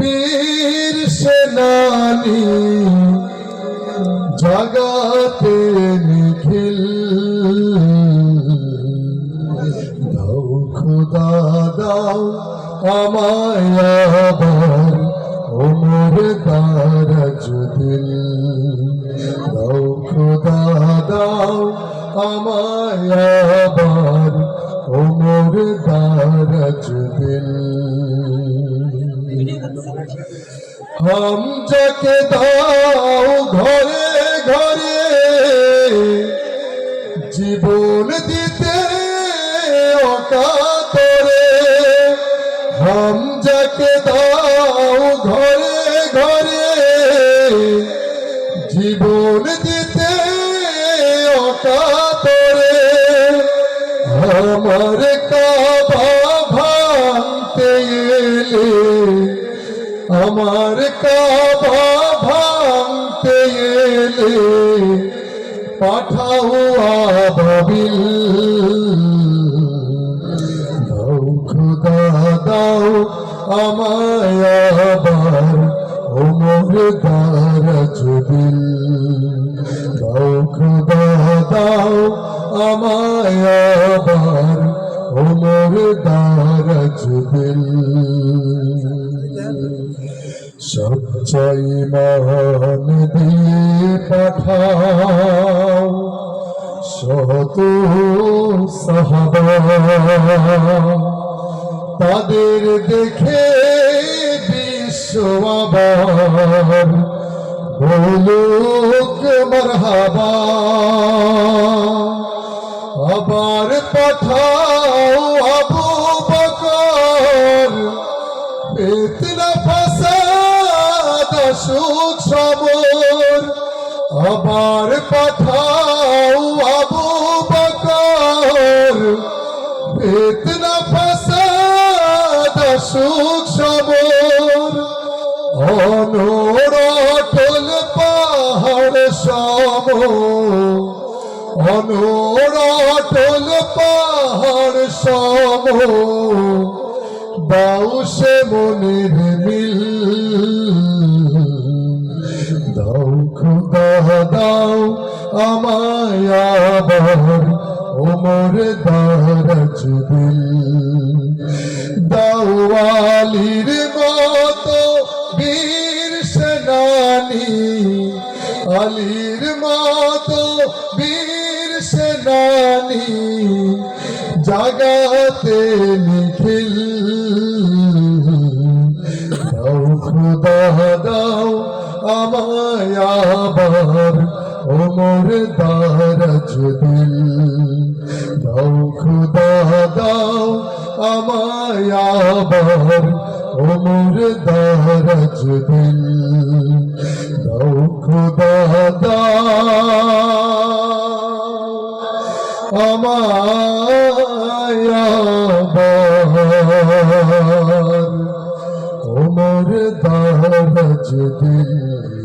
বীর সেনানী জাগাতে নিখিল দাও খোদা দাও আমায় আবার ওমর দারাজ দিল দাও খোদা দাও আমায় আবার ওমর দারাজ দিল হামজাকে দাও ঘরে ঘরে জীবন দিতে অকাতরে হামজাকে দাও ঘরে ঘরে জীবন দিতে অকাতরে আমার কাবা ভাঙতে এলে আমার কাবা ভাঙতে এলে পাঠাও আবাবিল দাও খোদা দাও আমায় আবার ওমর দারাজ দিল দাও খোদা দাও আমায় আবার ওমর দারাজ দিল সচ্চাই মান দিয়ে পাঠাও শত সাহাবা তাদের দেখে বিশ্ব আবার বলুক মারহাবা আবার পাঠাও আবু বকর ফিতনা ফাসাদ সুখ সবর আবার পাঠাও আবু বকর ফিতনা ফাসাদ সুখ সবর অনড়টল পাহাড় সম অনড়টল পাহাড় সম দাও সে মনের মিল দাও খোদা দাও আমায় আবার ওমর দারাজ দিল দাও আলীর মতো বীর সেনানী আলীর মতো বীর সেনানী জাগাতে নিখিল দাও খোদা দাও আমায় আবার ওমর দারাজ দিল দাও খোদা দাও আমায় আবার ওমর দারাজ দিল দাও খোদা দাও আমায় আবার ওমর দারাজ দিল।